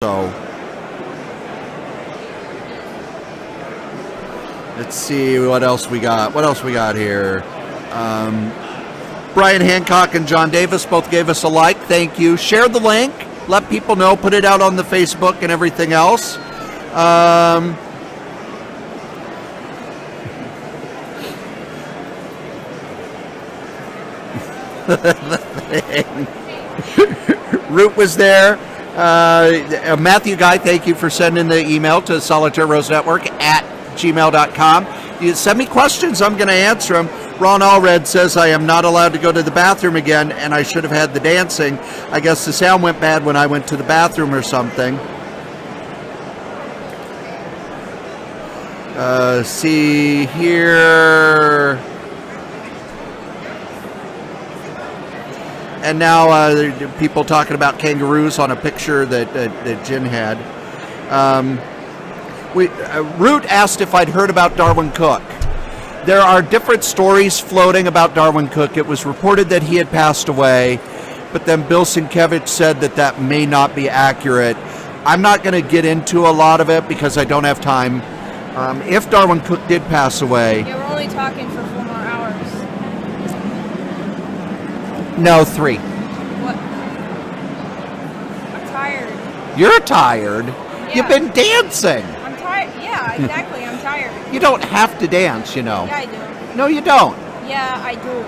So let's see what else we got. What else we got here? Brian Hancock and John Davis both gave us a like. Thank you. Share the link. Let people know. Put it out on the Facebook and everything else. Root was there. Matthew Guy, thank you for sending the email to solitairerosenetwork@gmail.com. You send me questions, I'm going to answer them. Ron Allred says I am not allowed to go to the bathroom again, and I should have had the dancing. I guess the sound went bad when I went to the bathroom or something. See here. And now people talking about kangaroos on a picture that Jen had. Root asked if I'd heard about Darwin Cook. There are different stories floating about Darwin Cook. It was reported that he had passed away, but then Bill Sienkiewicz said that may not be accurate. I'm not going to get into a lot of it because I don't have time. If Darwin Cook did pass away... Yeah, we're only talking for 4 more hours. No, 3. What? I'm tired. You're tired? Yeah. You've been dancing. I'm tired. Yeah, exactly. I'm tired. You don't have to dance, you know. Yeah, I do. No, you don't. Yeah, I do.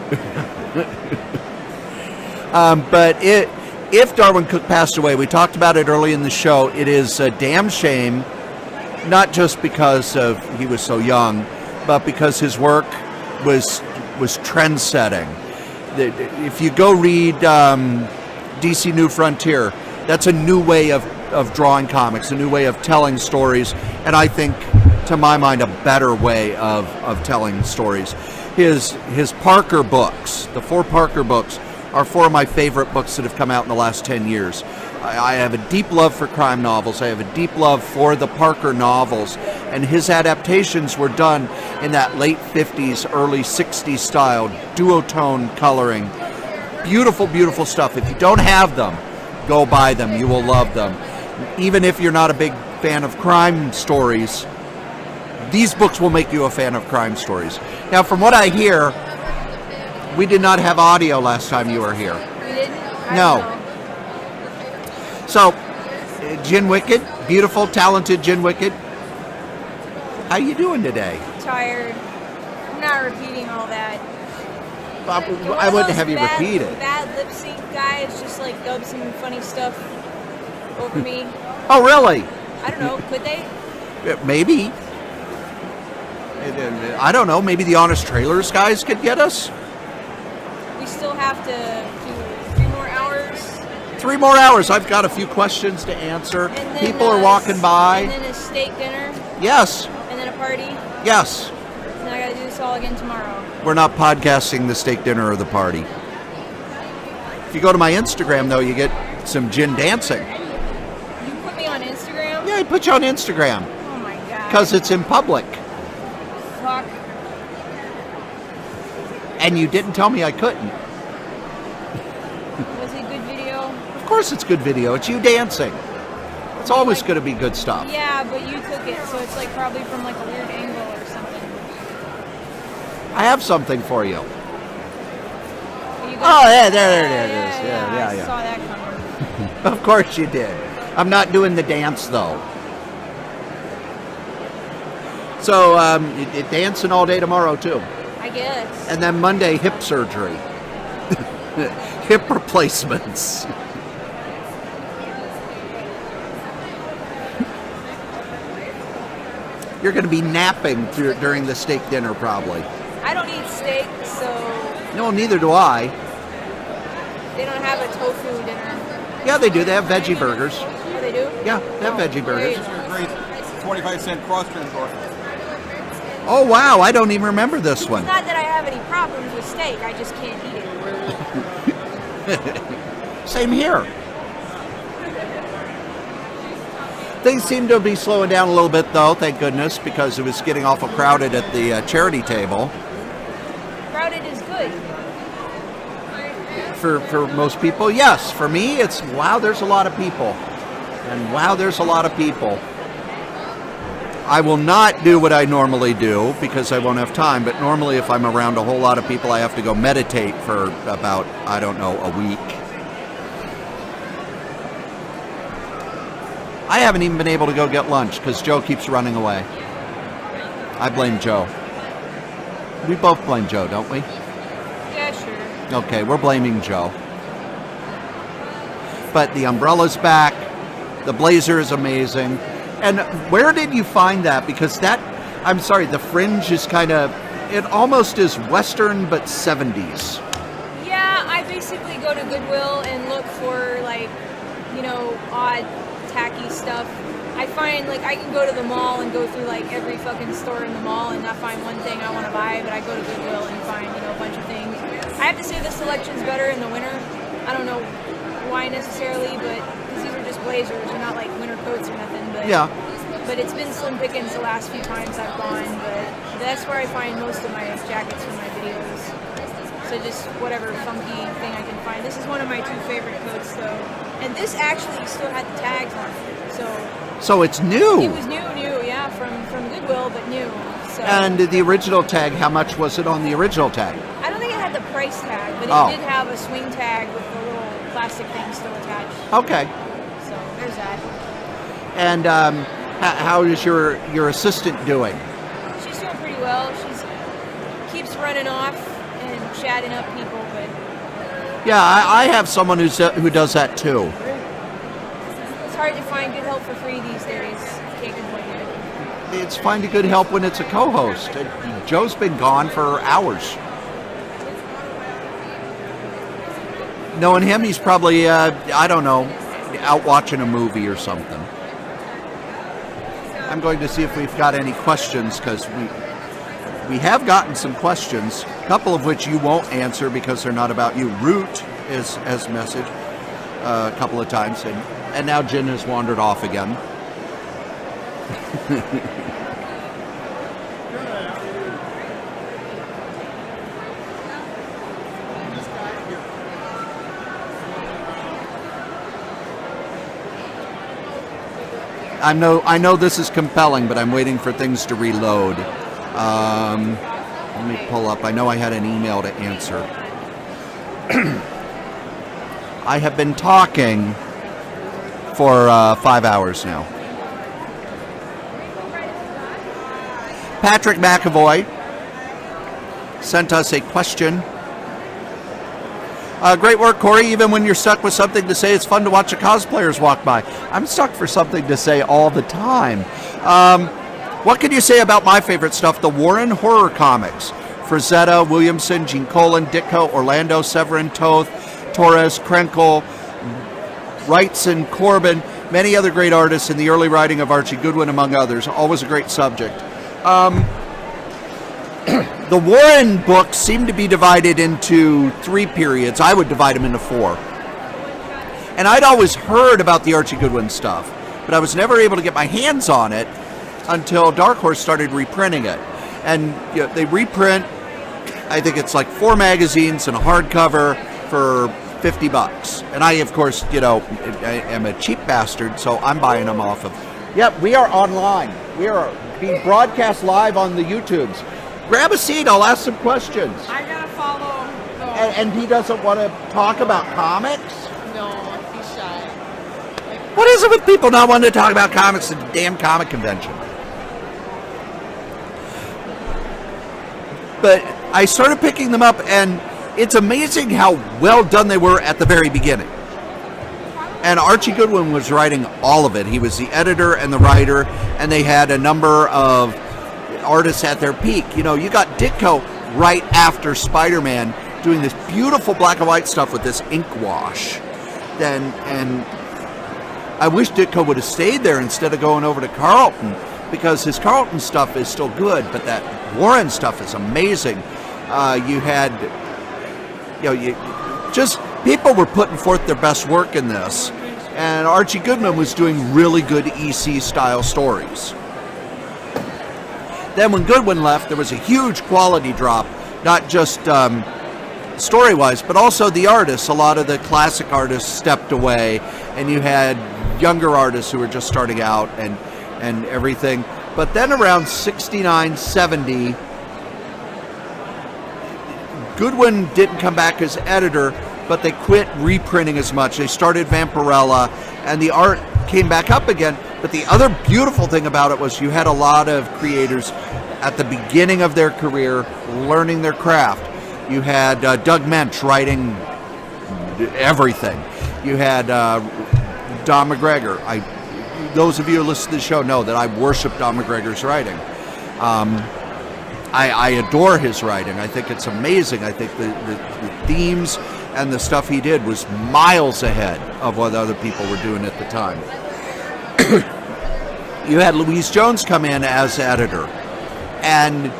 But if Darwin Cook passed away, we talked about it early in the show, it is a damn shame, not just because he was so young, but because his work was trend-setting. If you go read DC New Frontier, that's a new way of drawing comics, a new way of telling stories, and I think, to my mind, a better way of telling stories. His Parker books, the 4 Parker books, are 4 of my favorite books that have come out in the last 10 years. I have a deep love for crime novels. I have a deep love for the Parker novels, and his adaptations were done in that late 50s, early 60s style, duotone coloring. Beautiful, beautiful stuff. If you don't have them, go buy them. You will love them. Even if you're not a big fan of crime stories, these books will make you a fan of crime stories. Now, from what I hear, we did not have audio last time you were here. We didn't? No. So, Jen Wicked, beautiful, talented Jen Wicked. How you doing today? Tired. I'm not repeating all that. I wouldn't have you repeat it. Bad lip sync guys just like dub some funny stuff over me. Oh, really? I don't know. Could they? Maybe. I don't know. Maybe the Honest Trailers guys could get us. We still have to do 3 more hours. 3 more hours. I've got a few questions to answer. Then, people are walking by. And then a steak dinner. Yes. And then a party. Yes. And I got to do this all again tomorrow. We're not podcasting the steak dinner or the party. If you go to my Instagram, though, you get some Jen dancing. You put me on Instagram? Yeah, I put you on Instagram. Oh my god. Because it's in public. Fuck. And you didn't tell me I couldn't. Was it a good video? Of course it's good video. It's you dancing. It's always going to be good stuff. Yeah, but you took it, so it's like probably from like a weird angle or something. I have something for you. Oh, yeah, there it is. Yeah, I saw that coming. Of course you did. I'm not doing the dance, though. So, you're dancing all day tomorrow, too. I guess. And then Monday, hip surgery. Hip replacements. You're going to be napping during the steak dinner, probably. I don't eat steak, so... No, neither do I. They don't have a tofu dinner. Yeah, they do. They have veggie burgers. Oh, they do? Yeah, they have veggie burgers. Great 25-cent cross-trans door. Oh, wow. I don't even remember this one. It's not that I have any problems with steak. I just can't eat it. Same here. Things seem to be slowing down a little bit, though, thank goodness, because it was getting awful crowded at the charity table. Crowded is good. For most people, yes. For me, it's, wow, there's a lot of people. And wow, there's a lot of people. I will not do what I normally do because I won't have time, but normally if I'm around a whole lot of people, I have to go meditate for about, I don't know, a week. I haven't even been able to go get lunch because Joe keeps running away. I blame Joe. We both blame Joe, don't we? Yeah, sure. Okay, we're blaming Joe. But the umbrella's back. The blazer is amazing. And where did you find that? Because that, I'm sorry, the fringe is kind of, it almost is Western but 70s. Yeah, I basically go to Goodwill and look for, like, you know, odd, tacky stuff. I find, like, I can go to the mall and go through, like, every fucking store in the mall and not find one thing I want to buy, but I go to Goodwill and find, you know, a bunch of things. I have to say the selection's better in the winter. I don't know why necessarily, but because these are just blazers, they're not like winter coats or nothing. But yeah. But it's been slim pickings the last few times I've gone. But that's where I find most of my jackets for my videos. So just whatever funky thing I can find. This is one of my 2 favorite coats, though. And this actually still had the tags on it. So it's new. It was new, yeah, from Goodwill, but new. So. And the original tag, how much was it on the original tag? I don't think it had the price tag, but it did have a swing tag with the little plastic thing still attached. Okay. So there's that. And how is your assistant doing? She's doing pretty well. She's keeps running off and chatting up people, but yeah, I have someone who does that too. it's hard to find good help for free these days. Can't complain. It's finding good help when it's a co-host. Joe's been gone for hours. Knowing him, he's probably, I don't know, out watching a movie or something. I'm going to see if we've got any questions, because we have gotten some questions, a couple of which you won't answer because they're not about you. Root has messaged a couple of times, and now Jen has wandered off again. I know this is compelling, but I'm waiting for things to reload. Let me pull up. I know I had an email to answer. I have been talking for 5 hours now. Patrick McAvoy sent us a question. Great work, Corey. Even when you're stuck with something to say, it's fun to watch the cosplayers walk by. I'm stuck for something to say all the time. What can you say about my favorite stuff, the Warren horror comics? Frazetta, Williamson, Gene Colan, Ditko, Orlando, Severin, Toth, Torres, Krenkel, Wrightson, Corbin, many other great artists in the early writing of Archie Goodwin, among others. Always a great subject. The Warren books seem to be divided into 3 periods. I would divide them into 4. And I'd always heard about the Archie Goodwin stuff, but I was never able to get my hands on it until Dark Horse started reprinting it. And you know, they reprint, I think it's like 4 magazines and a hardcover for $50. And I, of course, you know, I am a cheap bastard, so I'm buying them off of. Yep, we are online. We are being broadcast live on the YouTubes. Grab a seat, I'll ask some questions. I gotta follow. No, And he doesn't want to talk about comics? no, he's shy. What is it with people not wanting to talk about comics at the damn comic convention? But I started picking them up, and it's amazing how well done they were at the very beginning. And Archie Goodwin was writing all of it. He was the editor and the writer, and they had a number of artists at their peak. You know, you got Ditko right after Spider-Man doing this beautiful black and white stuff with this ink wash. And I wish Ditko would have stayed there instead of going over to Carlton, because his Carlton stuff is still good, but that Warren stuff is amazing. You had, you know, just people were putting forth their best work in this, and Archie Goodwin was doing really good EC style stories. Then when Goodwin left, there was a huge quality drop, not just story-wise, but also the artists. A lot of the classic artists stepped away, and you had younger artists who were just starting out and everything. But then around 69, 70, Goodwin didn't come back as editor, but they quit reprinting as much. They started Vampirella, and the art came back up again. But the other beautiful thing about it was you had a lot of creators at the beginning of their career learning their craft. You had Doug Mensch writing everything. You had Don McGregor. Those of you who listen to the show know that I worship Don McGregor's writing. I adore his writing. I think it's amazing. I think the themes and the stuff he did was miles ahead of what other people were doing at the time. You had Louise Jones come in as editor, and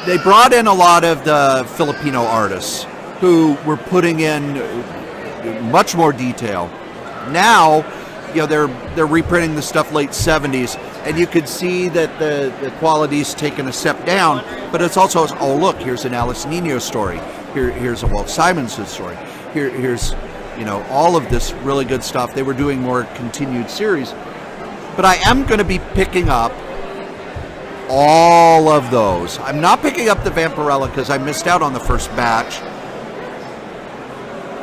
they brought in a lot of the Filipino artists who were putting in much more detail. Now, they're reprinting the stuff late 70s, and you could see that the quality's taken a step down, but it's also, oh look, here's an Alice Nino story. Here's a Walt Simonson story. Here's all of this really good stuff. They were doing more continued series. But I am going to be picking up all of those. I'm not picking up the Vampirella because I missed out on the first batch.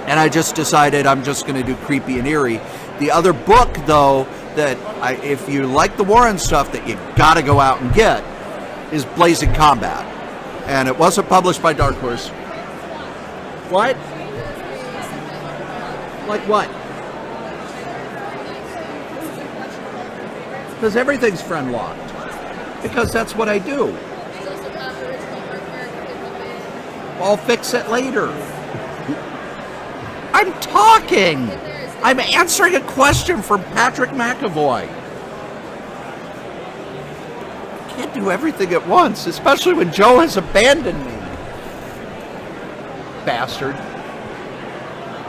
And I just decided I'm just going to do Creepy and Eerie. The other book, though, that if you like the Warren stuff that you got to go out and get is Blazing Combat. And it wasn't published by Dark Horse. What? Like what? Because everything's friend locked. Because that's what I do. I'll fix it later. I'm talking. I'm answering a question from Patrick McAvoy. I can't do everything at once, especially when Joe has abandoned me. Bastard.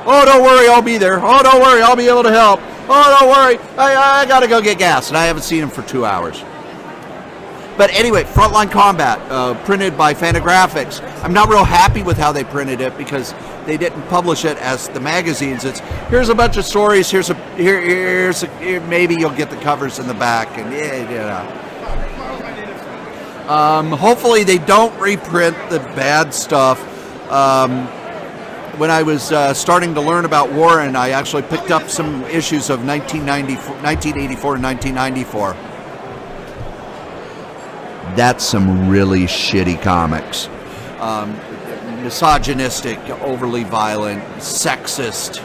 Oh, don't worry, I'll be there. Oh, don't worry, I'll be able to help. Oh, don't worry, I gotta go get gas, and I haven't seen him for 2 hours. But anyway, Frontline Combat, printed by Fantagraphics. I'm not real happy with how they printed it because they didn't publish it as the magazines. It's here's a bunch of stories. Here's maybe you'll get the covers in the back, and hopefully they don't reprint the bad stuff. When I was starting to learn about Warren, I actually picked up some issues of 1984 and 1994. That's some really shitty comics. Misogynistic, overly violent, sexist.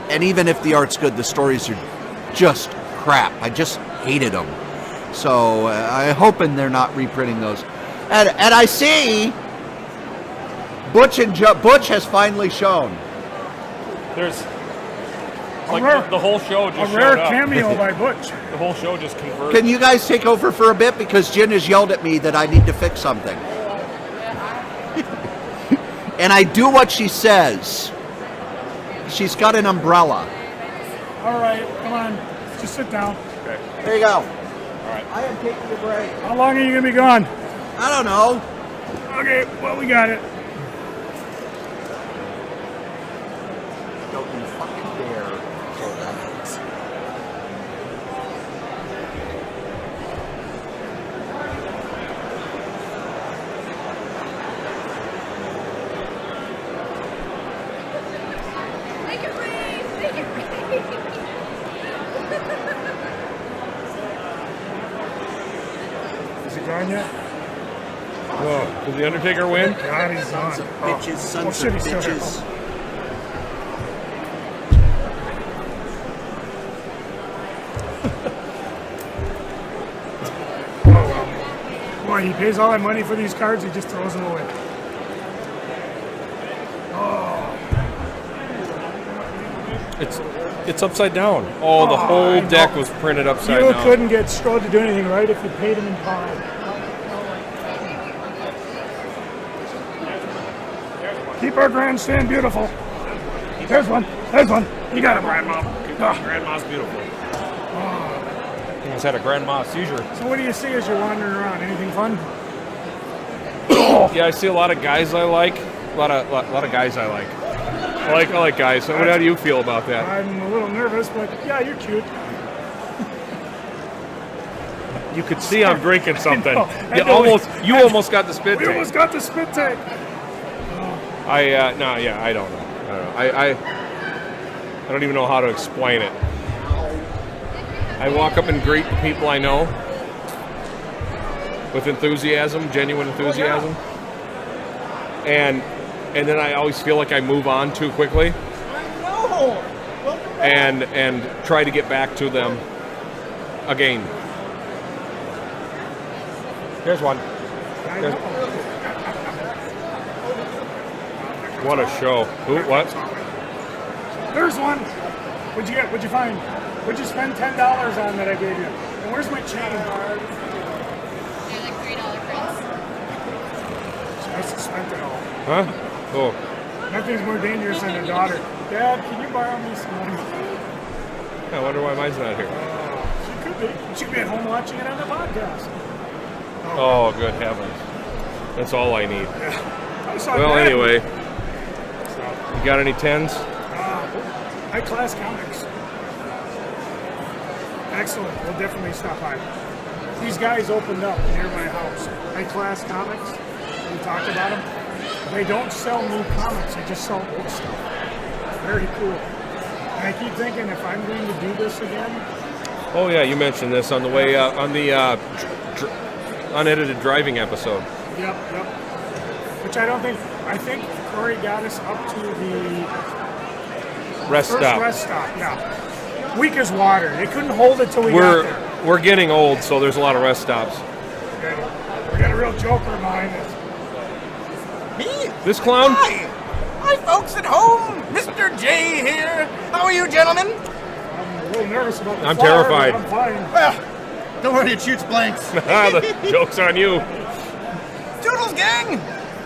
And even if the art's good, the stories are just crap. I just hated them. So I'm hoping they're not reprinting those. And I see Butch has finally shown. There's like the whole show just a rare showed up. cameo by Butch. The whole show just converted. Can you guys take over for a bit? Because Jen has yelled at me that I need to fix something. And I do what she says. She's got an umbrella. All right, come on. Just sit down. Okay. There you go. All right. I am taking a break. How long are you going to be gone? I don't know. Okay, well, we got it. Don't you fucking dare. Make it rain! Make it rain! Is he gone yet? Whoa, did the Undertaker win? God, he's gone. Bitches, sons shit, of he's still here. bitches. Boy, he pays all that money for these cards, he just throws them away. It's upside down. Oh, the whole deck was printed upside You down. couldn't get Strode to do anything right if you paid him in pie. Keep our grandstand beautiful. There's one. There's one. You got it, Grandma. Grandma's beautiful. He just had a grandma seizure. So what do you see as you're wandering around? Anything fun? Yeah, I see a lot of guys I like. A lot of guys I like. I like guys. How do you feel about that? I'm a little nervous, but yeah, you're cute. You could see I'm drinking something. I know. You almost got the spit We take. almost got the spit take. I don't know. I don't even know how to explain it. I walk up and greet the people I know with enthusiasm, genuine enthusiasm, and then I always feel like I move on too quickly, and try to get back to them again. Here's one. What a show! Who? What? There's one. What'd you get? What'd you find? What'd you spend $10 on that I gave you? And where's my chain? They're like $3 prints. I must have spent it all. Huh? Oh. Nothing's more dangerous than a daughter. Dad, can you borrow me some money? I wonder why mine's not here. She could be. She could be at home watching it on the podcast. Oh, good heavens! That's all I need. I saw Well, that. anyway, you got any 10s? High Class Comics. Excellent. We'll definitely stop by. These guys opened up near my house. High Class Comics. We talked about them. They don't sell new comics. They just sell old stuff. Very cool. And I keep thinking if I'm going to do this again. Oh yeah, you mentioned this on the way on the unedited driving episode. Yep. Which I don't think. I think Kray got us up to the Rest first stop. rest stop. Yeah. Weak as water. They couldn't hold it till we got there. We're getting old, so there's a lot of rest stops. Okay. We got a real joker behind us. Me? This clown? Hi, folks at home. Mr. J here. How are you, gentlemen? I'm a little nervous about the I'm fire, terrified. but I'm fine. Well, don't worry, it shoots blanks. The joke's on you. Toodles, gang.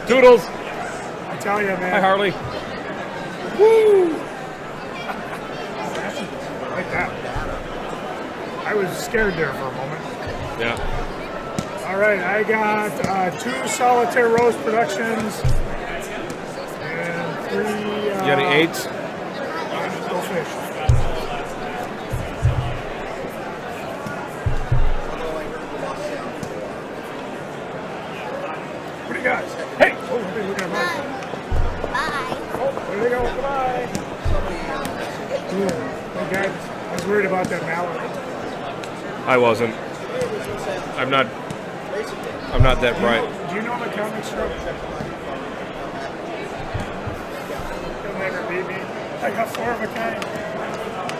Toodles. I tell you, man. Hi, Harley. Woo! Like that. I was scared there for a moment. Yeah. All right, I got 2 Solitaire Rose Productions and 3. You got any 8s? Go fish. What do you got? Hey! Oh, hey, look at mine. Bye. Oh, there they go. Goodbye. Ooh, my God, I was worried about that mallet. I wasn't. I'm not that bright. Do you know the comic strip? He'll never beat me. I got 4 of a kind.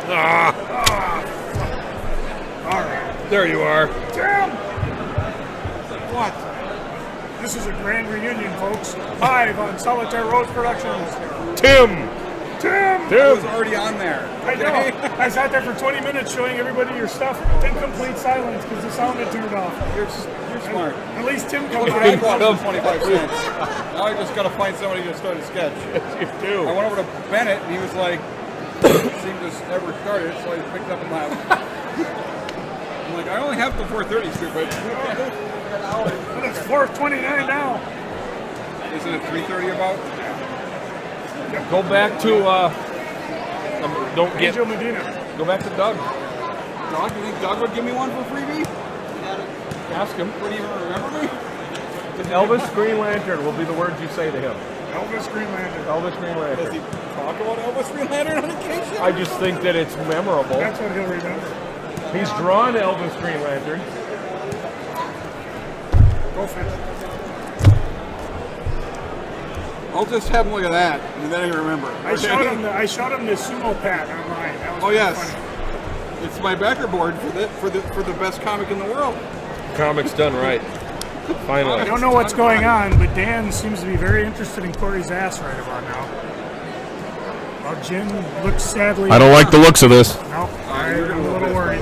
Ah, All right. there you are. Damn! What? This is a grand reunion, folks. Live on Solitaire Rose Productions. Tim. I was already on there. I know. I sat there for 20 minutes showing everybody your stuff in complete silence because the sound had turned off. You're smart. At least Tim comes I back. cost 25 cents. Now I just got to find somebody to start a sketch. You do. I went over to Bennett, and he was like, seemed to never start it, so I picked up and laughed. I'm like, I only have till 4:30, stupid. It's 4:29 now. Isn't it 3:30 about? Go back to don't get. Angel Medina. Go back to Doug. Doug, you think Doug would give me one for freebie? Ask him. Would he even remember me? Elvis Green Lantern will be the words you say to him. Elvis Green Lantern. Elvis Green Does he Lantern. talk about Elvis Green Lantern on occasion? I just think that it's memorable. That's what he'll remember. He's drawn Elvis Green Lantern. Go for it. I'll just have him look at that, and then I remember. I showed him the sumo pat online. That was Oh yes, funny. it's my backer board for the best comic in the world. Comics done right. I Finally. don't know what's going on, but Dan seems to be very interested in Corey's ass right about now. While Jim looks sadly. I don't like the looks of this. No, I'm a little worried.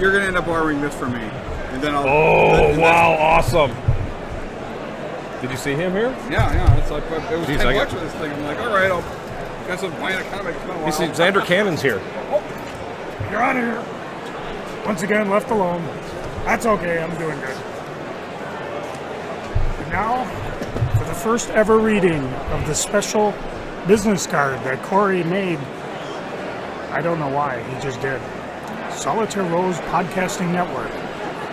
You're gonna end up borrowing this from me, and then I'll. Oh, and wow, awesome. Did you see him here? Yeah. It's like it was Jeez, 10 I bucks got- for this thing. I'm like, all right, I'll guess I'm buying a comic. It's been a You while. see, Xander Cannon's here. You're out of here. Once again, left alone. That's okay. I'm doing good. Now, for the first ever reading of the special business card that Corey made. I don't know why, he just did. Solitaire Rose Podcasting Network.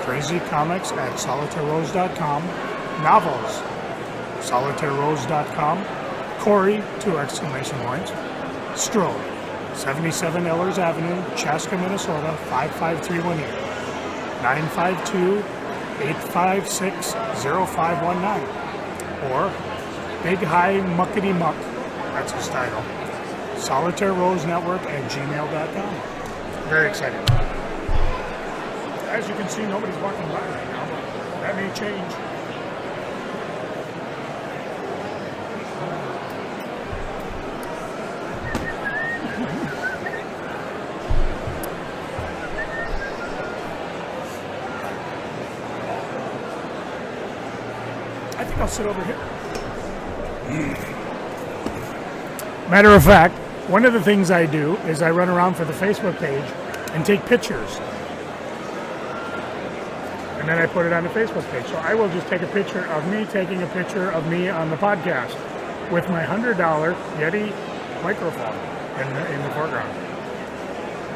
Crazy Comics at solitairerose.com. Novels, solitairerose.com. Corey, 2 exclamation points. Strobe, 77 Ellers Avenue, Chaska, Minnesota, 55318. 952-856-0519. Or Big High Muckety Muck, that's his title. Solitaire Rose Network at gmail.com. Very excited. As you can see, nobody's walking by right now. That may change. I think I'll sit over here. Matter of fact, one of the things I do is I run around for the Facebook page and take pictures. And then I put it on the Facebook page. So I will just take a picture of me taking a picture of me on the podcast with my $100 Yeti microphone in the foreground.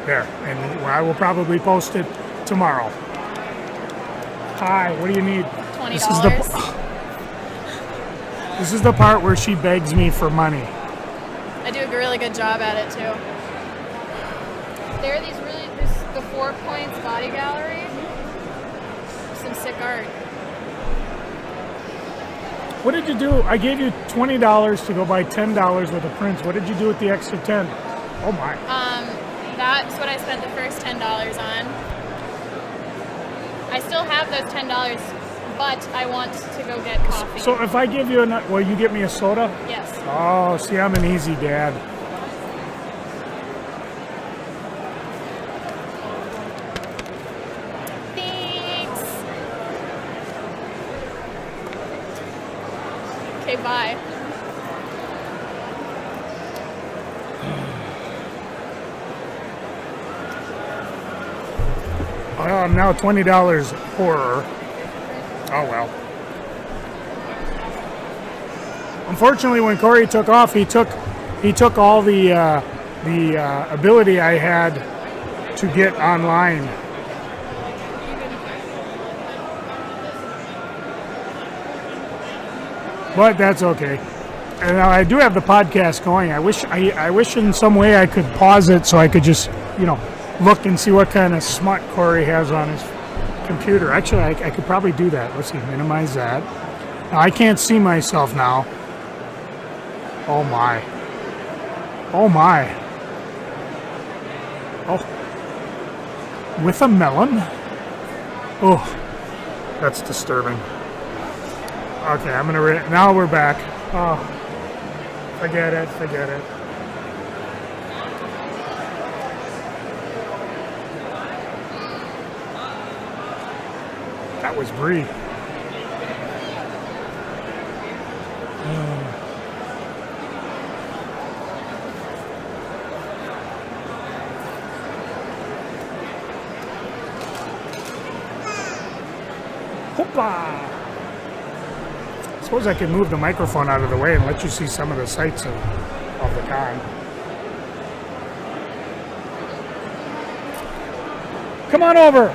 There. And I will probably post it tomorrow. Hi, what do you need? $20. This is the part where she begs me for money. I do a really good job at it too. There are this the 4 Points Body Gallery. Some sick art. What did you do? I gave you $20 to go buy $10 worth of prints. What did you do with the extra 10? Oh my. That's what I spent the first $10 on. I still have those $10, but I want to go get coffee. So if I give you will you get me a soda? Yes. Oh, see, I'm an easy dad. Thanks. Okay, bye. I'm now $20 poorer. Oh well. Unfortunately, when Corey took off, he took all the ability I had to get online. But that's okay. And now I do have the podcast going. I wish in some way I could pause it so I could just, look and see what kind of smut Corey has on his computer. Actually, I could probably do that. Let's see, minimize that. Now, I can't see myself now. Oh my. Oh my. Oh. With a melon? Oh, that's disturbing. Okay, I'm gonna now we're back. Oh, forget it. That was Bree. Hoppa! I suppose I could move the microphone out of the way and let you see some of the sights of the con. Come on over!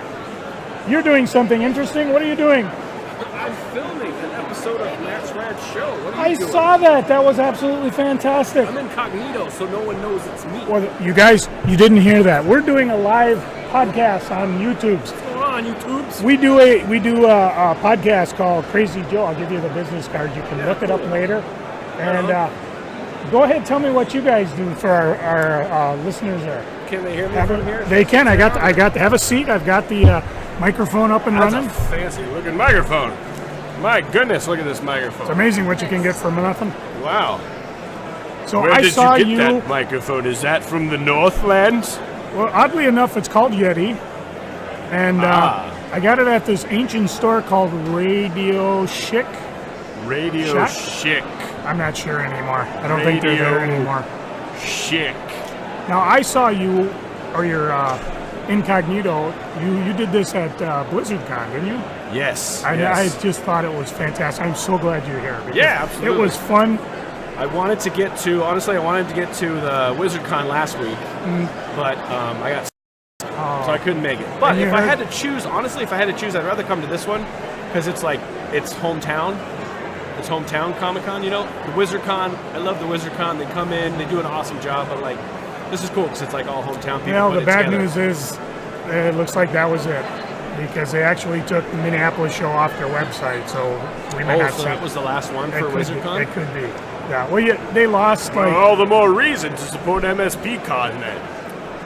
You're doing something interesting. What are you doing? I'm filming an episode of Matt's Rad Show. What are you doing? I saw that. That was absolutely fantastic. I'm incognito, so no one knows it's me. Well, you guys, you didn't hear that. We're doing a live podcast on YouTube. What's going on, YouTube? We do a podcast called Crazy Joe. I'll give you the business card. You can look it up later. And go ahead, tell me what you guys do for our listeners there. Can they hear me from here? They can. I got to have a seat. I've got the microphone up and running. That's a fancy looking microphone. My goodness, look at this microphone. It's amazing what you can get for nothing. Wow. So Where I did saw you get that microphone? Is that from the Northlands? Well, oddly enough, it's called Yeti, and I got it at this ancient store called Radio Chic. Radio Chic. I'm not sure anymore. I don't think they're there anymore. Chic. Now I saw you or your incognito, you did this at BlizzardCon, didn't you? Yes. I just thought it was fantastic. I'm so glad you're here. Yeah, absolutely. It was fun. I wanted to get to the WizardCon last week, but I got so I couldn't make it. But if I had to choose, honestly, I'd rather come to this one because it's hometown. It's hometown Comic-Con, you know? The WizardCon, I love the WizardCon. They come in, they do an awesome job, but like, this is cool because it's like all hometown people. Well, the bad news is it looks like that was it because they actually took the Minneapolis show off their website, so we might not see. That was the last one for WizardCon? It could be. Yeah, well, they lost like... all the more reason to support MSPCon then.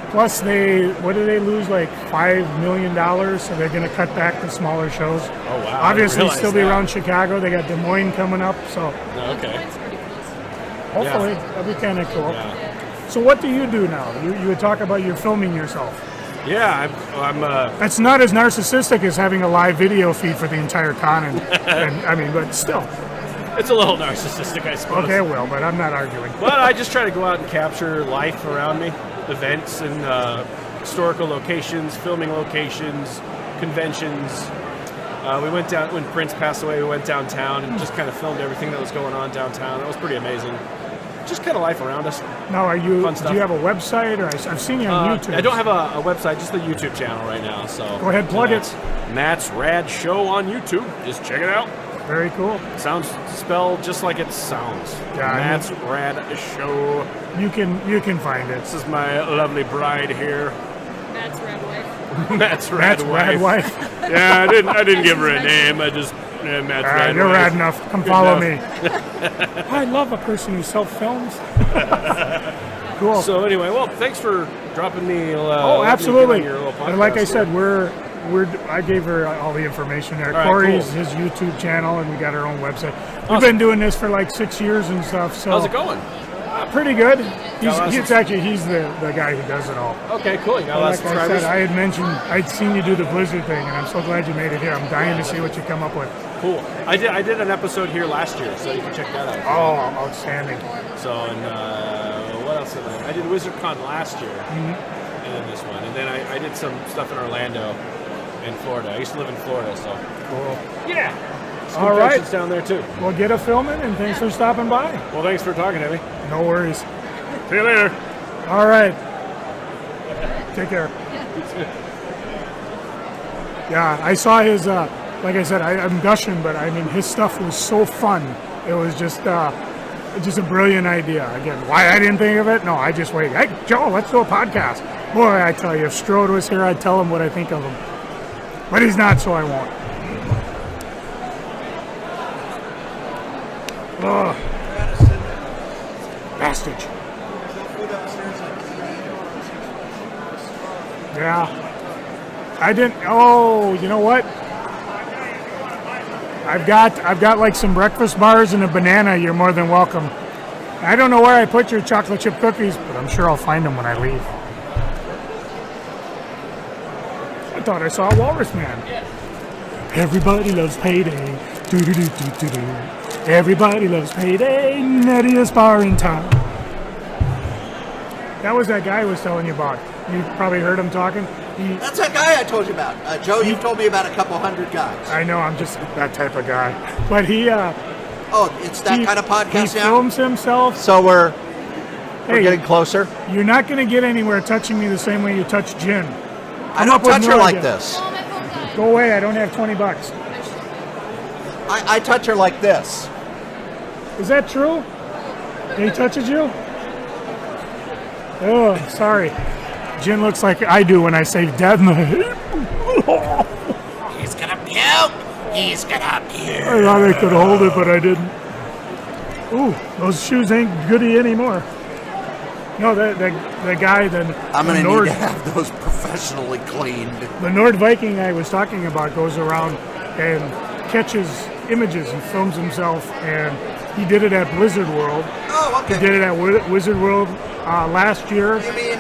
Plus, what did they lose, like $5 million? So they're going to cut back the smaller shows. Oh, wow. Obviously, still be around Chicago. They got Des Moines coming up, so... Okay. Hopefully, that'll be kind of cool. Yeah. So what do you do now? You would talk about you're filming yourself. Yeah, I'm That's not as narcissistic as having a live video feed for the entire con, and I mean, but still. It's a little narcissistic, I suppose. Okay, well, but I'm not arguing. But I just try to go out and capture life around me, events and historical locations, filming locations, conventions. We went down, when Prince passed away, we went downtown and just kind of filmed everything that was going on downtown. That was pretty amazing. Just kind of life around us. Now, do you have a website? Or I've seen you on YouTube. I don't have a website, just the YouTube channel right now. So go ahead, plug it. Matt's Rad Show on YouTube. Just check it out. Very cool. Sounds spelled just like it sounds. Yeah, Matt's Rad Show. You can find it. This is my lovely bride here. Matt's red wife. Matt's rad wife. Yeah, I didn't give her a name. I just Matt's rad you're wife. rad enough. Come follow me. I love a person who self-films. Cool. So anyway, well, thanks for dropping me. Absolutely. Your little podcast and like I here. said, I gave her all the information there. All right, Corey's cool. his YouTube channel, and we got our own website. We've been doing this for like 6 years and stuff. So how's it going? Pretty good. He's the guy who does it all. Okay, cool. You got a lot of Like I subscribers. said, I had mentioned I'd seen you do the Blizzard thing, and I'm so glad you made it here. I'm dying to see what you come up with. Cool. I did an episode here last year, so you can check that out. Oh, outstanding. So, and what else did I did WizardCon last year, and then this one. And then I did some stuff in Orlando and Florida. I used to live in Florida, so. Cool. Yeah. All right. Down there, too. Well, get a filming, and thanks for stopping by. Well, thanks for talking to me. No worries. See you later. All right. Take care. Yeah, I saw his, like I said, I'm gushing, but I mean, his stuff was so fun. It was just a brilliant idea. Again, why I didn't think of it? No, I just waited. Hey, Joe, let's do a podcast. Boy, I tell you, if Strode was here, I'd tell him what I think of him. But he's not, so I won't. Ugh. Bastage. Yeah. I didn't. Oh, you know what? I've got like some breakfast bars and a banana. You're more than welcome. I don't know where I put your chocolate chip cookies, but I'm sure I'll find them when I leave. I thought I saw a walrus man. Everybody loves payday. Do-do-do-do-do-do. Everybody loves payday. Nettiest bar in town. That was that guy I was telling you about. You probably heard him talking. That's that guy I told you about. Joe, you've told me about a couple hundred guys. I know, I'm just that type of guy. But it's that kind of podcast he now? films himself. So we're getting closer? You're not going to get anywhere touching me the same way you touch Jen. I don't touch her like this. Oh, my phone died. Go away, I don't have $20. I touch her like this. Is that true? He touches you? Oh, sorry. Jen looks like I do when I say dead in the head. He's gonna puke. He's gonna puke. I thought I could hold it, but I didn't. Ooh, those shoes ain't goody anymore. No, the guy, I'm gonna need to have those professionally cleaned. The Nord Viking I was talking about goes around and catches images and films himself, and he did it at Blizzard World. Oh, okay. He did it at Wizard World last year. You mean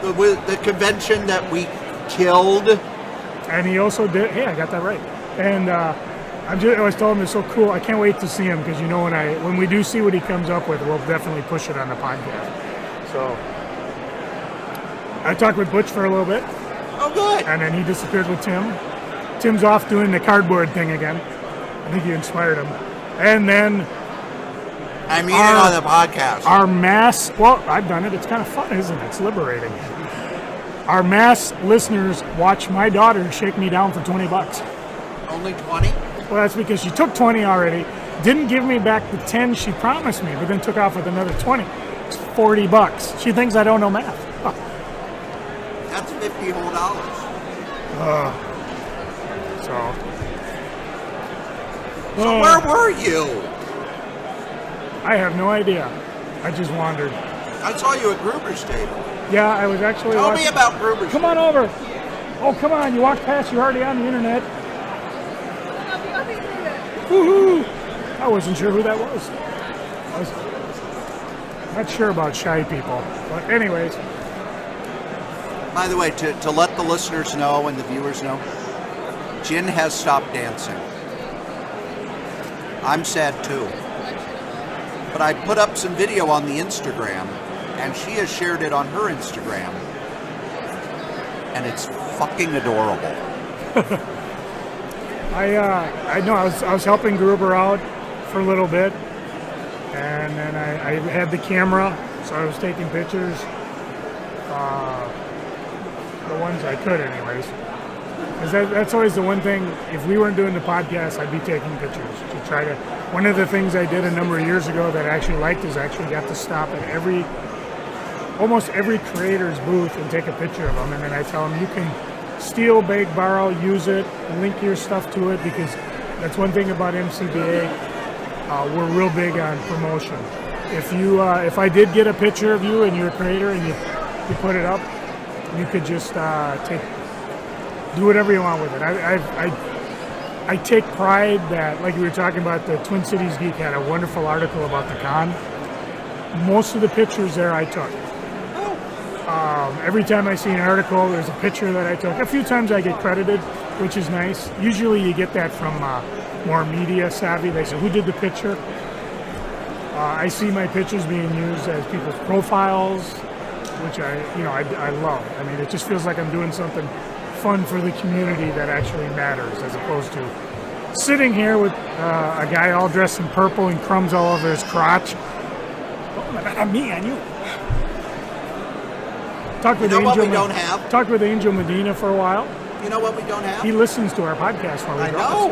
the convention that we killed? And he also did. Hey, I got that right. And I was telling him it's so cool. I can't wait to see him because when we do see what he comes up with, we'll definitely push it on the podcast. So I talked with Butch for a little bit. Oh, good. And then he disappeared with Tim. Tim's off doing the cardboard thing again. I think you inspired him. And then I mean it on the podcast. our mass, well, I've done it. It's kind of fun, isn't it? It's liberating. Our mass listeners watch my daughter shake me down for $20. Only 20? Well, that's because she took 20 already, didn't give me back the 10 she promised me, but then took off with another 20. It's $40. She thinks I don't know math. Huh. That's $50 whole dollars. So where were you? I have no idea. I just wandered. I saw you at Gruber's table. Yeah, I was actually Tell watching. me about Gruber's. Come on over. Oh, come on. You walked past. You're already on the internet. Woohoo! I wasn't sure who that was. I was not sure about shy people. But anyways. By the way, to let the listeners know and the viewers know, Jen has stopped dancing. I'm sad too. But I put up some video on the Instagram, and she has shared it on her Instagram. And it's fucking adorable. I know I was helping Gruber out for a little bit, and then I had the camera, so I was taking pictures, the ones I could anyways. Because that's always the one thing, if we weren't doing the podcast, I'd be taking pictures to try to, one of the things I did a number of years ago that I actually liked is I actually got to stop at almost every creator's booth and take a picture of them, and then I tell them you can steal, beg, borrow, use it, link your stuff to it, because that's one thing about MCBA. We're real big on promotion. If I did get a picture of you and you're a creator and you put it up, you could just do whatever you want with it. I take pride that, like we were talking about, the Twin Cities Geek had a wonderful article about the con. Most of the pictures there I took. Every time I see an article, there's a picture that I took. A few times I get credited, which is nice. Usually you get that from more media savvy. They say, who did the picture? I see my pictures being used as people's profiles, which I love. I mean, it just feels like I'm doing something fun for the community that actually matters, as opposed to sitting here with a guy all dressed in purple and crumbs all over his crotch. Oh my God, on me, on you. Talked with Talked with Angel Medina for a while. You know what we don't have? He listens to our podcast while we I know.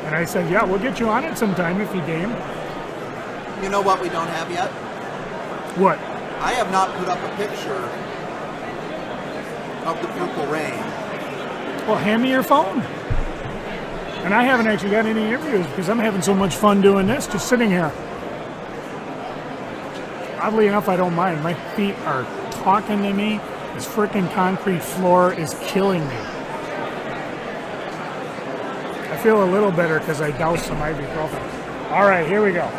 And I said, yeah, we'll get you on it sometime if you game. You know what we don't have yet? What? I have not put up a picture of the Purple Rain. Well, hand me your phone. And I haven't actually got any interviews because I'm having so much fun doing this, just sitting here. Oddly enough, I don't mind. My feet are talking to me. This freaking concrete floor is killing me. I feel a little better because I doused some ibuprofen. All right, here we go.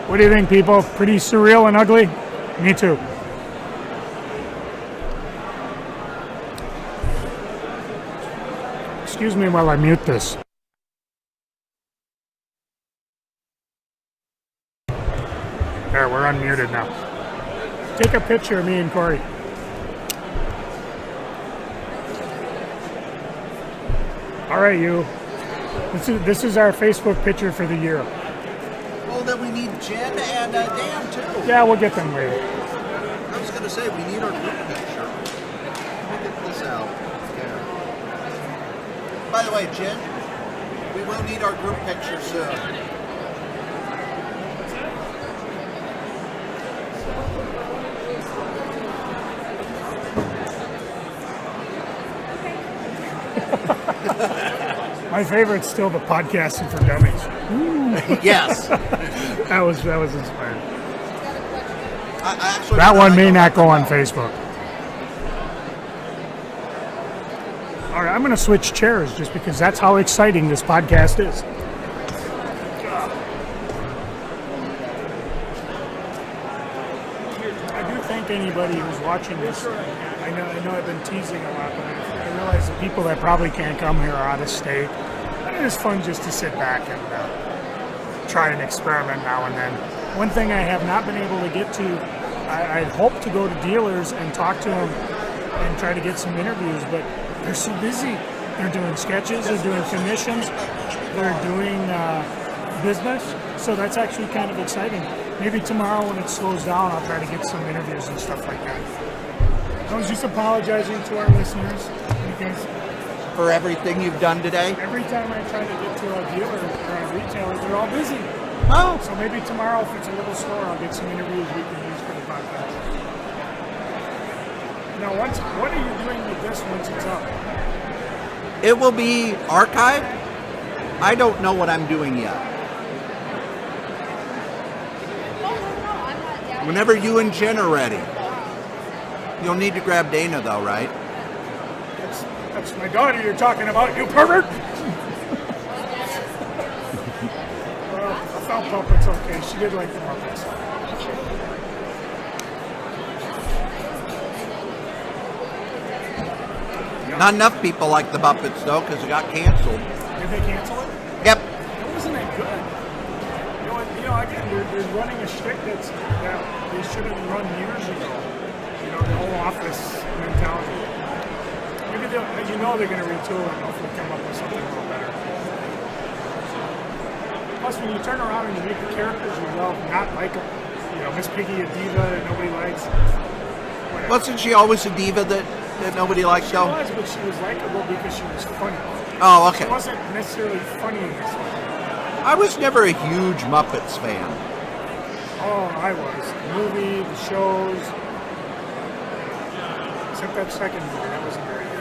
What do you think, people? Pretty surreal and ugly? Me too. Excuse me while I mute this. There, we're unmuted now. Take a picture of me and Corey. All right, you. This is our Facebook picture for the year. Well, then we need Jen and Dan too. Yeah, we'll get them later. I was going to say, we need our group picture. Let me get this out. There. By the way, Jen, we will need our group picture soon. My favorite's still the podcasting for dummies. Yes. that was inspiring. Actually, that one may not go on Facebook. All right, I'm going to switch chairs just because that's how exciting this podcast is. I do thank anybody who's watching this. I know I've been teasing a lot, but I realize the people that probably can't come here are out of state. And it is fun just to sit back and try an experiment now and then. One thing I have not been able to get to, I hope to go to dealers and talk to them and try to get some interviews, but they're so busy. They're doing sketches, they're doing commissions, they're doing business, so that's actually kind of exciting. Maybe tomorrow when it slows down, I'll try to get some interviews and stuff like that. I was just apologizing to our listeners because For everything you've done today? every time I try to get to a dealer or a retailer, they're all busy. Oh. So maybe tomorrow, if it's a little slower, I'll get some interviews we can use for the podcast. Now, what are you doing with this once it's up? It will be archived. I don't know what I'm doing yet. Whenever you and Jen are ready. You'll need to grab Dana though, right? That's my daughter you're talking about, you pervert! Well, I felt Puppets okay. She did like the Muppets. Not enough people like the Muppets though, because it got canceled. Did they cancel it? Yep. It wasn't that good. You know, again, they're running a shtick that they should have run years ago. You know, the whole office mentality. Maybe they're going to retool and hopefully come up with something a little better. Plus, when you turn around and you make the characters you love not like them, you know, Miss Piggy, a diva that nobody likes. Whatever. Wasn't she always a diva that nobody liked She though? was, but she was likable because she was funny. Oh, okay. She wasn't necessarily funny in this one. I was never a huge Muppets fan. Oh, I was. The movie, the shows. Except that second movie, that wasn't very good.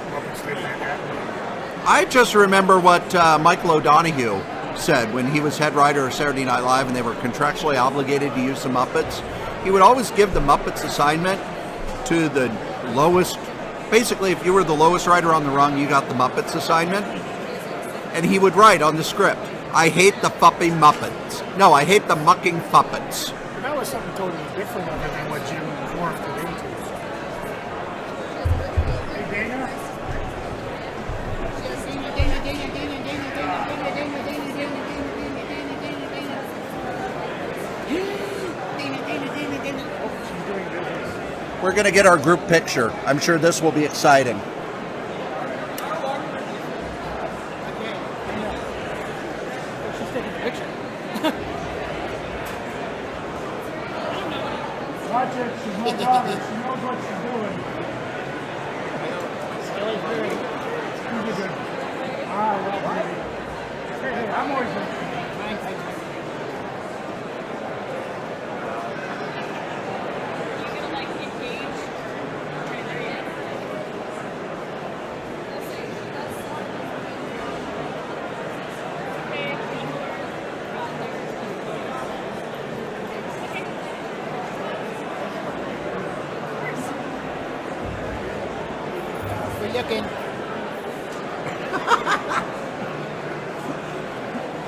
Muppets did that. I just remember what Michael O'Donoghue said when he was head writer of Saturday Night Live and they were contractually obligated to use the Muppets. He would always give the Muppets assignment to the lowest. Basically, if you were the lowest writer on the rung, you got the Muppets assignment. And he would write on the script, I hate the fupping Muppets. No, I hate the mucking Fuppets. But that was something totally different other than what Jim morphed it into. Hey, Dana? Oh, she's doing business. We're going to get our group picture. I'm sure this will be exciting. Watch it, she's my daughter, she knows what she's doing. She's good. Ah, well, baby. Hey, I'm always in.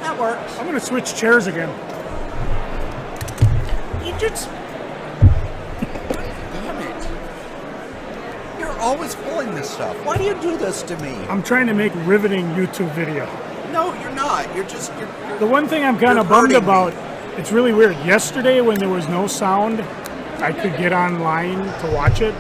That works. I'm going to switch chairs again. You just... Damn it. You're always pulling this stuff. Why do you do this to me? I'm trying to make riveting YouTube video. No, you're not. You're just... The one thing I'm kind of bummed about, it's really weird. Yesterday when there was no sound, I could get online to watch it.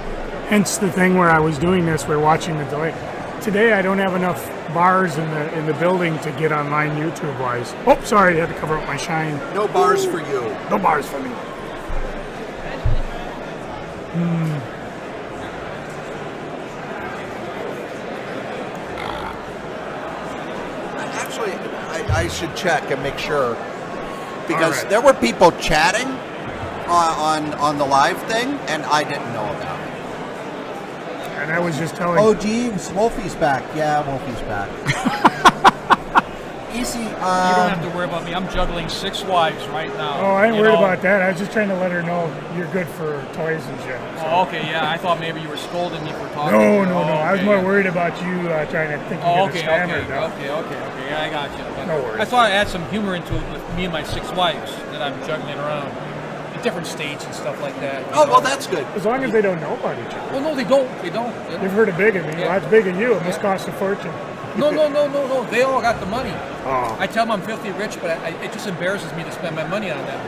Hence the thing where I was doing this, we're watching the delay. Today I don't have enough bars in the building to get online YouTube wise. Oh, sorry, I had to cover up my shine. No bars for you. No bars for me. Actually, I should check and make sure. Because All right. there were people chatting on the live thing, and I didn't know about it. And I was just telling Oh, Jeeves, Wolfie's back. Yeah, Wolfie's back. Easy. You don't have to worry about me. I'm juggling 6 wives right now. Oh, I ain't You worried know? about that. I was just trying to let her know you're good for toys and shit. So. Oh, okay, yeah. I thought maybe you were scolding me for talking. No. Oh, I was okay, more yeah. worried about you trying to think Oh, you okay, get a standard. okay. Yeah, I got you. But No worries. I thought I'd add some humor into it with me and my 6 wives that I'm juggling around at different states and stuff like that. Oh, well, that's good. As long as they don't know about each other. Well, no, they don't. You've heard of big of me. Yeah. Well, that's big of you. It must cost a fortune. No. They all got the money. Oh. I tell them I'm filthy rich, but it just embarrasses me to spend my money on them.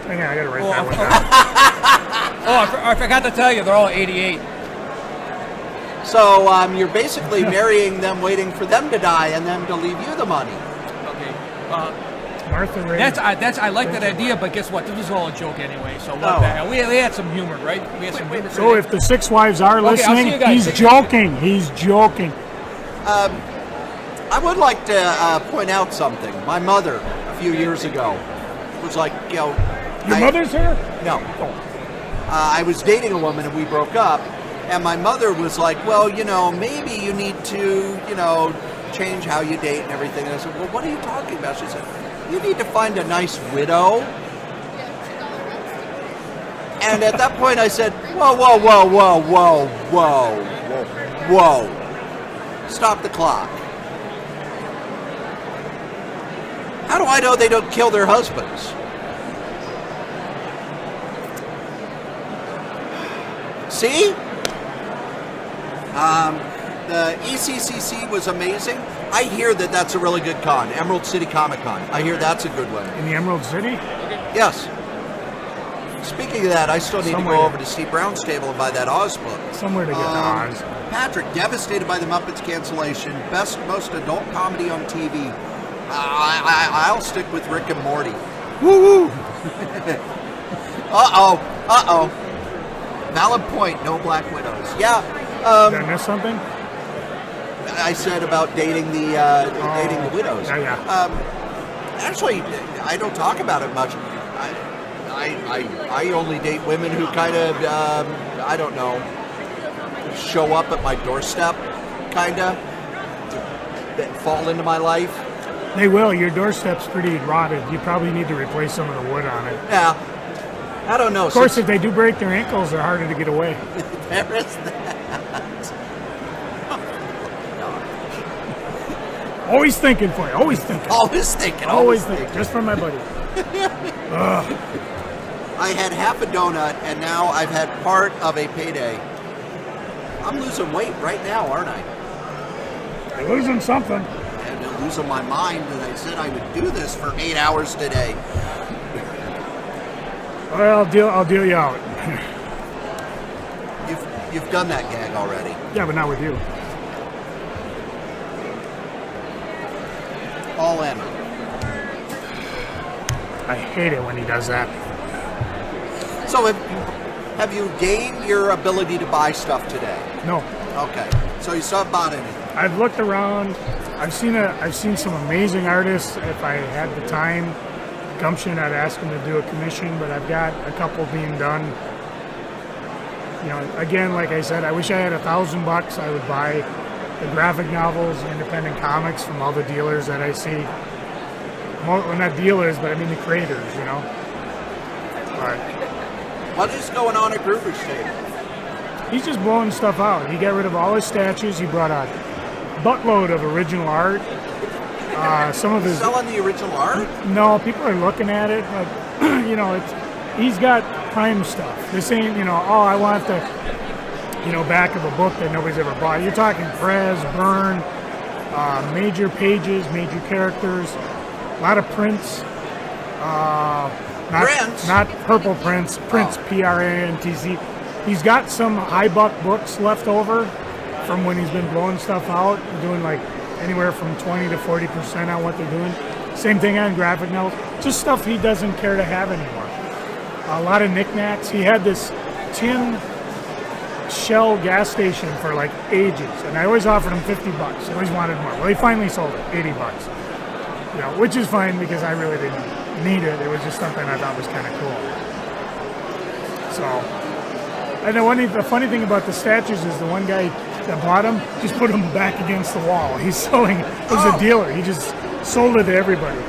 Hang on, I gotta write that one down. I forgot to tell you, they're all 88. So you're basically marrying them, waiting for them to die, and them to leave you the money. Okay. Martha Ray. I like that idea, but guess what? This was all a joke anyway. So what the hell? We had some humor, right? We had some humor. So if the 6 wives are Okay, I'll see listening, you guys. he's joking. He's joking. I would like to point out something. My mother, a few years ago, was like, Your mother's here? No. I was dating a woman and we broke up, and my mother was like, well, maybe you need to, change how you date and everything. And I said, well, what are you talking about? She said, you need to find a nice widow. And at that point I said, whoa. Stop the clock. How do I know they don't kill their husbands? See? The ECCC was amazing. I hear that that's a really good con. Emerald City ComiCon. I hear that's a good one. In the Emerald City? Yes. Speaking of that, I still need to go over to Steve Brown's table and buy that Oz book. Somewhere to get the Oz. Patrick, devastated by the Muppets cancellation. Most adult comedy on TV. I'll stick with Rick and Morty. Woo-woo! Uh-oh. Valid point, no Black Widows. Yeah. Did I miss something? I said about dating the widows. Yeah. Actually, I don't talk about it much. I only date women who kind of, I don't know, show up at my doorstep, kind of, that fall into my life. They will. Your doorstep's pretty rotted. You probably need to replace some of the wood on it. Yeah. I don't know. Of course, if they do break their ankles, they're harder to get away. There is that. Always thinking for you. Always thinking. Always thinking. Just for my buddy. I had half a donut, and now I've had part of a payday. I'm losing weight right now, aren't I? You're losing something. And I'm losing my mind that I said I would do this for 8 hours today. Well, I'll deal you out. You've done that gag already. Yeah, but not with you. All in. I hate it when he does that. So have you gained your ability to buy stuff today? No. Okay. So you still haven't bought anything? I've looked around. I've seen some amazing artists. If I had the time, gumption, I'd ask them to do a commission, but I've got a couple being done. Again, like I said, I wish I had $1,000. I would buy the graphic novels, independent comics from all the dealers that I see. Well, not dealers, but I mean the creators, But what is going on at Gruber's table? he's just blowing stuff out. He got rid of all his statues. He brought a buttload of original art. Some of his selling the original art? No, people are looking at it, but he's got prime stuff. This ain't, I want the, back of a book that nobody's ever bought. You're talking Prez, Byrne, major pages, major characters, a lot of prints. Not purple prints, P-R-A-N-T-Z. He's got some high buck books left over from when he's been blowing stuff out, doing like anywhere from 20 to 40% on what they're doing. Same thing on graphic novels. Just stuff he doesn't care to have anymore. A lot of knickknacks. He had this tin Shell gas station for like ages, and I always offered him $50. I always wanted more. Well, he finally sold it, $80. Which is fine because I really didn't need it. It was just something I thought was kind of cool. So, and the funny thing about the statues is the one guy that bought them just put them back against the wall. He's selling. It was a dealer. He just sold it to everybody.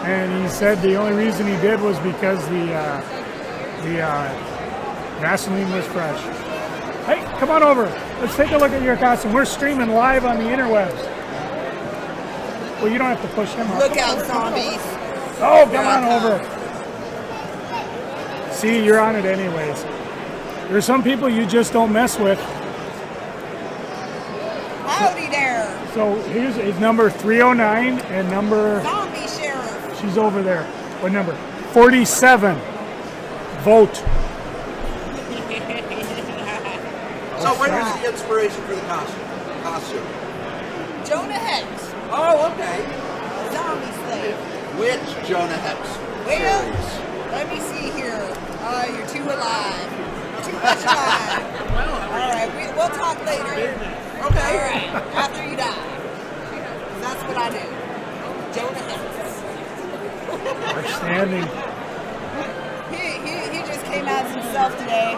And he said the only reason he did was because the Vaseline was fresh. Hey, come on over. Let's take a look at your costume. We're streaming live on the interwebs. Well, you don't have to push him up. Look out, zombies. Oh, come on over. See, you're on it anyways. There's some people you just don't mess with. sheriff. So here's his number 309 and number. Zombie sheriff. She's over there. What number? 47. Vote. So where was the inspiration for the costume? Jonah Hex. Oh, okay. Zombie slave. Which Jonah Hex? Well, series? let me see here. You're too alive. Too much alive. All right, we'll talk later. Okay. All right, after you die. That's what I do. Jonah Hex. Outstanding. He just came as himself today.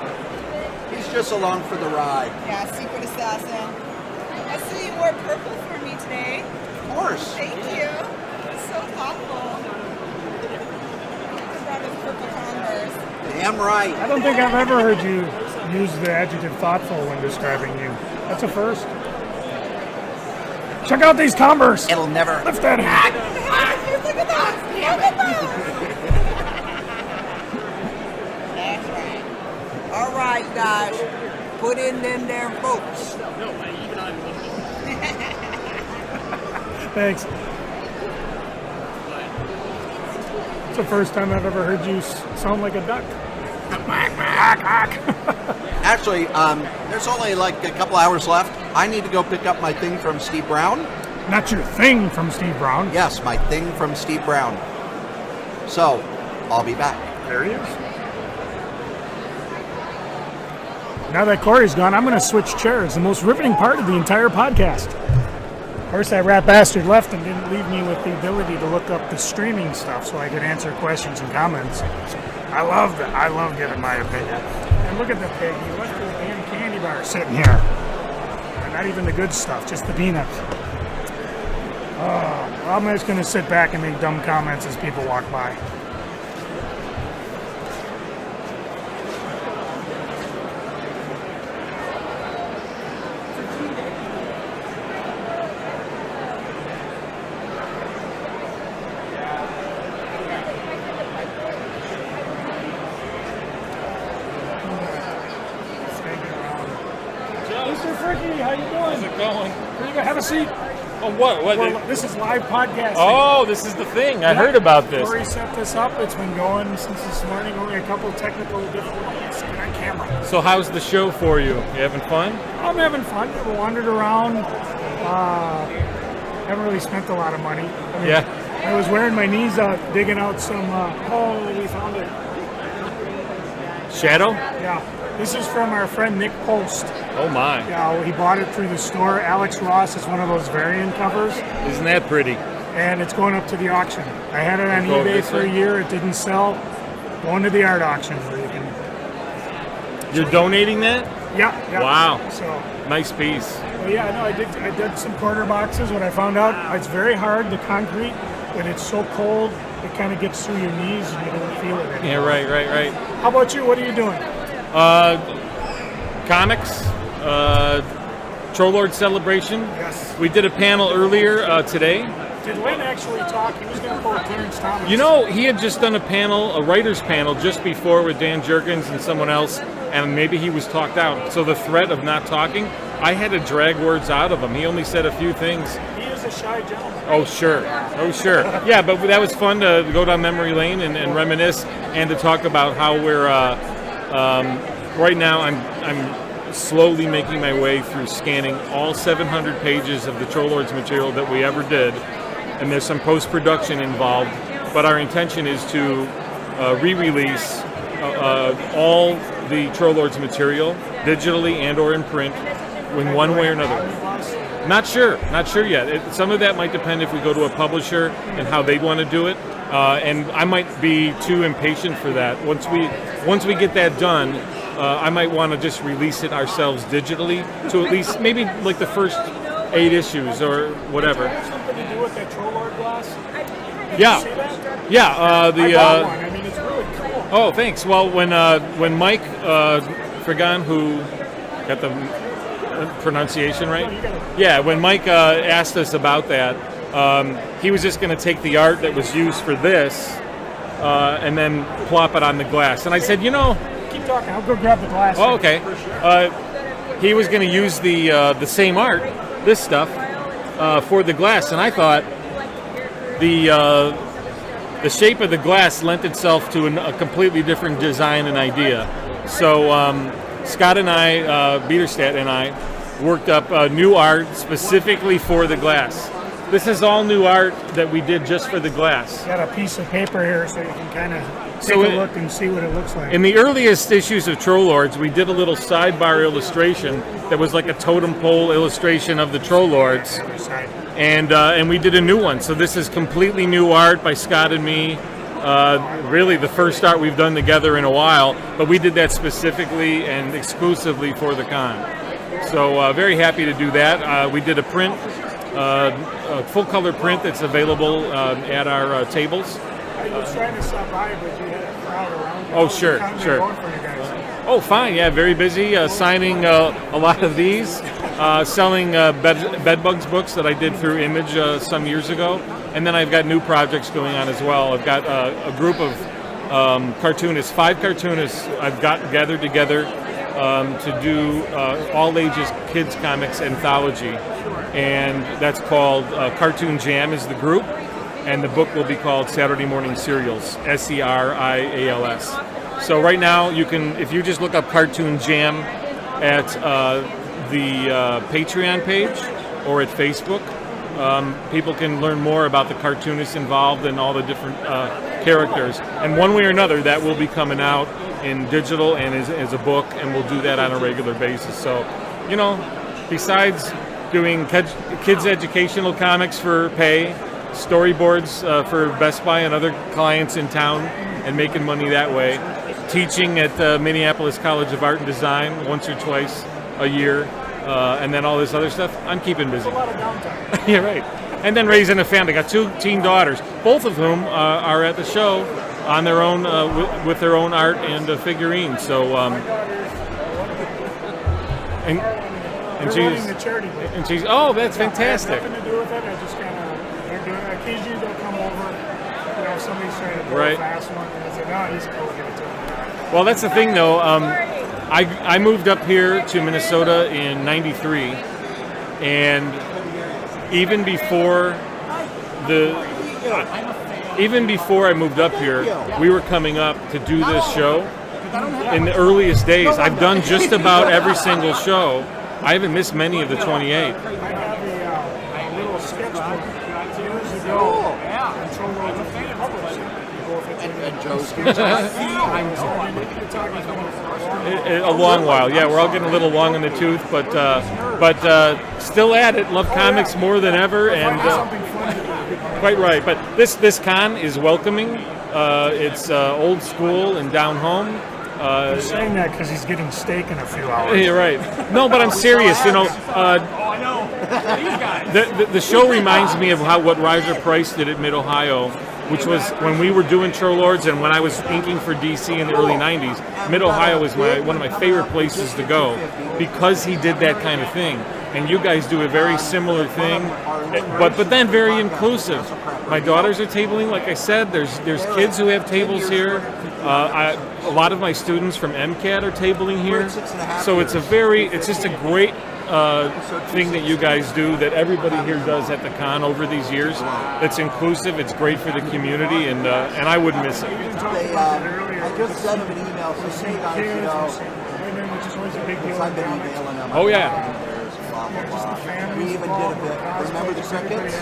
He's just along for the ride. Yeah, secret assassin. I see you wore purple for me today. Of course. Thank you. It's so thoughtful. I brought his purple Converse. Damn right. I don't think I've ever heard you use the adjective thoughtful when describing you. That's a first. Check out these Converse. It'll never. Lift that hat. Look at that. Look at that. That's right. All right, you guys. Put in them there votes. Thanks. It's the first time I've ever heard you sound like a duck. Actually, there's only like a couple hours left. I need to go pick up my thing from Steve Brown. Not your thing from Steve Brown. Yes, my thing from Steve Brown. So, I'll be back. There he is. Now that Corey's gone, I'm going to switch chairs. The most riveting part of the entire podcast. Of course, that rat bastard left and didn't leave me with the ability to look up the streaming stuff so I could answer questions and comments. I love that. I love giving my opinion. And look at the pig. He left the damn candy bar sitting here. And not even the good stuff, just the peanuts. Well, I'm just going to sit back and make dumb comments as people walk by. Mr. Fricky, how you doing? How's it going? Here you go. Have a seat. Oh, what? This is live podcasting. Oh, this is the thing. I heard about this. Corey set this up. It's been going since this morning. Only a couple technical difficulties. Get on camera. So how's the show for you? You having fun? I'm having fun. We wandered around. Haven't really spent a lot of money. I mean, Yeah. I was wearing my knees out, digging out some. We found it. Shadow? Yeah. This is from our friend Nick Post. Oh my. Yeah, he bought it through the store. Alex Ross is one of those variant covers. Isn't that pretty? And it's going up to the auction. I had it on Go eBay this for a way? year. It didn't sell. Going to the art auction where you can. You're donating that? Yeah. Wow. So. Nice piece. Well, yeah, no, I did some quarter boxes. What I found out, it's very hard, the concrete, when it's so cold, it kind of gets through your knees and you don't feel it anymore. Yeah, right. How about you? What are you doing? Comics, Troll Lord Celebration. Yes. We did a panel earlier today. Did Lynn actually talk? He was going to pull Clarence Thomas. You know, he had just done a writer's panel just before with Dan Jerkins and someone else, and maybe he was talked out. So the threat of not talking, I had to drag words out of him. He only said a few things. He is a shy gentleman. Oh, sure. Yeah, but that was fun to go down memory lane and reminisce and to talk about how we're, right now I'm slowly making my way through scanning all 700 pages of the Troll Lords material that we ever did. And there's some post-production involved, but our intention is to re-release all the Troll Lords material, digitally and or in print, in one way or another. Not sure yet. Some of that might depend if we go to a publisher and how they want to do it. And I might be too impatient for that. Once we get that done, I might want to just release it ourselves digitally to at least maybe like the first 8 issues or whatever. Does that have something to do with that Troll Lord glass? Yeah. Did you see that? Yeah. I bought one. I mean, it's really cool. Oh, thanks. Well, when Mike Fragan, who got the pronunciation right? Yeah, when Mike asked us about that, he was just going to take the art that was used for this and then plop it on the glass. And I said, you know... Keep talking. I'll go grab the glass. Oh, okay. He was going to use the same art, this stuff, for the glass, and I thought the shape of the glass lent itself to a completely different design and idea. So Scott and I, Biederstadt and I, worked up new art specifically for the glass. This is all new art that we did just for the glass. Got a piece of paper here so you can kind of take a look and see what it looks like. In the earliest issues of Troll Lords, we did a little sidebar illustration that was like a totem pole illustration of the Troll Lords, and we did a new one. So this is completely new art by Scott and me. Really the first art we've done together in a while, but we did that specifically and exclusively for the con. So very happy to do that. We did a print, a full color print that's available at our tables. I was trying to stop by, but you had a crowd around you. Oh, sure, sure. Oh, fine, yeah, very busy. Signing a lot of these, selling Bedbugs books that I did through Image some years ago. And then I've got new projects going on as well. I've got a group of cartoonists, 5 cartoonists I've gathered together to do all ages kids comics anthology. And that's called Cartoon Jam is the group. And the book will be called Saturday Morning Serials, S-E-R-I-A-L-S. So right now, you can, if you just look up Cartoon Jam at the Patreon page or at Facebook, people can learn more about the cartoonists involved and all the different characters. And one way or another, that will be coming out in digital and as a book, and we'll do that on a regular basis. So, you know, besides doing kids educational comics for pay, storyboards for Best Buy and other clients in town, and making money that way, teaching at the Minneapolis College of Art and Design once or twice a year, and then all this other stuff, I'm keeping busy. That's a lot of downtime. Yeah, right. And then raising a family. Got 2 teen daughters, both of whom are at the show on their own with their own art and figurines. So, and she's oh, that's fantastic. I have nothing to do with it. I just kind of they're doing it. Occasionally they'll come over. You know, somebody's trying to pull a fast one, and I said, no, he's cool. Give it to him. Well, that's the thing, though. I moved up here to Minnesota in '93, and even before I moved up here, we were coming up to do this show. In the earliest days, I've done just about every single show. I haven't missed many of the 28. I have a little sketchbook years ago. And Joe's a long while, yeah. We're all getting a little long in the tooth, but still at it. Love comics more than ever, and quite right. But this con is welcoming. It's old school and down home. He's saying that because he's getting steak in a few hours. You're right. No, but I'm serious. You know, the show reminds me of what Roger Price did at Mid-Ohio, which was when we were doing Troll Lords and when I was inking for DC in the early 90s. Mid-Ohio was one of my favorite places to go because he did that kind of thing. And you guys do a very similar thing, but then very inclusive. My daughters are tabling, like I said. There's kids who have tables here. A lot of my students from MCAT are tabling here. So it's just a great thing that you guys do, that everybody here does at the con over these years. It's inclusive. It's great for the community, and I wouldn't miss it. I just sent him an email saying, oh yeah. We even did a bit. Remember the crickets?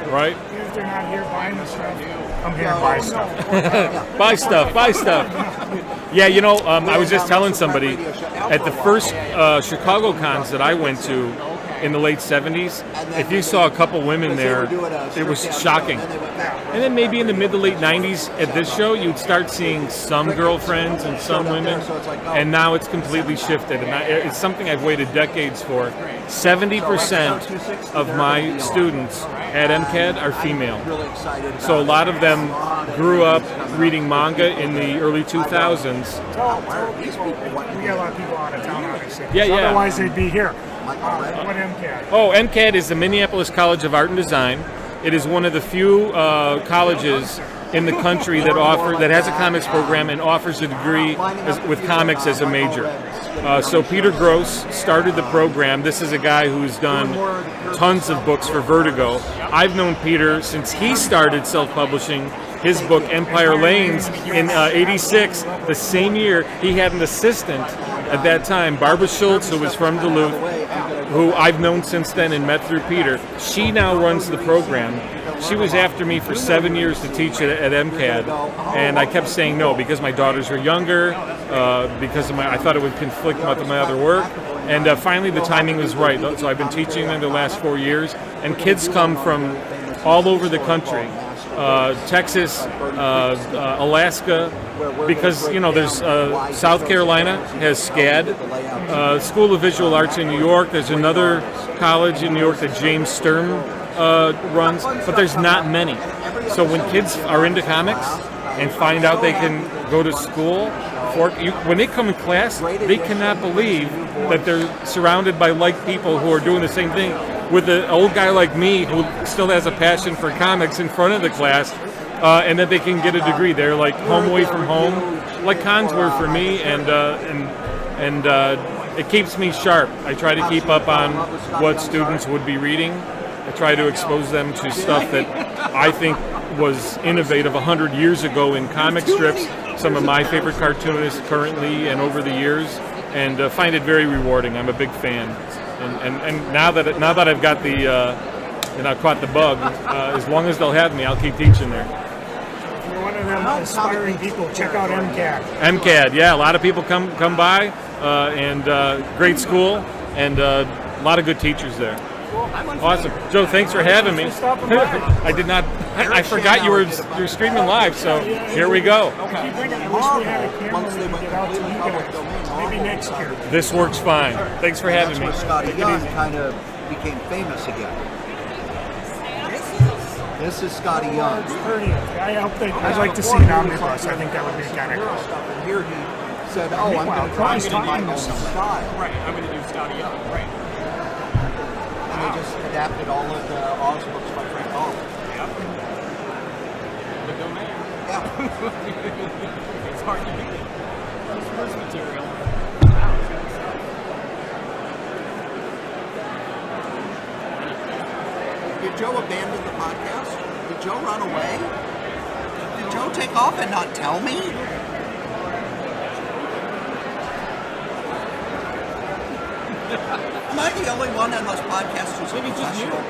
Right. If they're not here buying the stuff, come here and buy stuff. Buy stuff. Yeah, you know, I was just telling somebody at the first Chicago cons that I went to in the late 70s, if you saw a couple women there, it was shocking. And then maybe in the mid to late 90s at this show, you'd start seeing some girlfriends and some women, and now it's completely shifted. And it's something I've waited decades for. 70% of my students at MCAD are female. So a lot of them grew up reading manga in the early 2000s. We got a lot of people out of town, obviously. Yeah. Otherwise, they'd be here. What MCAD? Oh, MCAD is the Minneapolis College of Art and Design. It is one of the few colleges in the country that has a comics program and offers a degree with comics as a major. So Peter Gross started the program. This is a guy who's done tons of books for Vertigo. I've known Peter since he started self-publishing his book Empire Lanes in '86. The same year, he had an assistant at that time, Barbara Schultz, who was from Duluth, who I've known since then and met through Peter. She now runs the program. She was after me for 7 years to teach it at MCAD, and I kept saying no because my daughters are younger, because of I thought it would conflict with my other work, and finally the timing was right. So I've been teaching them the last 4 years, and kids come from all over the country. Texas, Alaska, because there's South Carolina has SCAD, School of Visual Arts in New York. There's another college in New York that James Sturm runs, but there's not many. So when kids are into comics and find out they can go to school, when they come in class, they cannot believe that they're surrounded by like people who are doing the same thing. With an old guy like me who still has a passion for comics in front of the class, and that they can get a degree. They're like home away from home, like cons were for me, and it keeps me sharp. I try to keep up on what students would be reading. I try to expose them to stuff that I think was innovative 100 years ago in comic strips, some of my favorite cartoonists currently and over the years, and find it very rewarding. I'm a big fan. And now that I've got I've caught the bug, as long as they'll have me, I'll keep teaching there. If you're one of them aspiring people, check out MCAD. MCAD, yeah, a lot of people come by, and great school, and a lot of good teachers there. Awesome, Joe. Thanks for having me. I did not. I forgot you were streaming live, so here we go. I wish we had a camera we could get out to you guys. Maybe next year. This works fine. Thanks for having me. That's where Scotty Young kind of became famous again. This is Scotty Young. I'd like to see an omnibus. I think that would be kind of cool. And here he said, "Oh, I'm going to try to do my own style." Right, I'm going to do Scotty Young. Right. And they just adapted all of the Oz books by Frank Hall. Yep. The domain. Yeah. It's hard to beat. Source material. Did Joe abandon the podcast? Did Joe run away? Did Joe take off and not tell me? Am I the only one on this podcast who's a professional?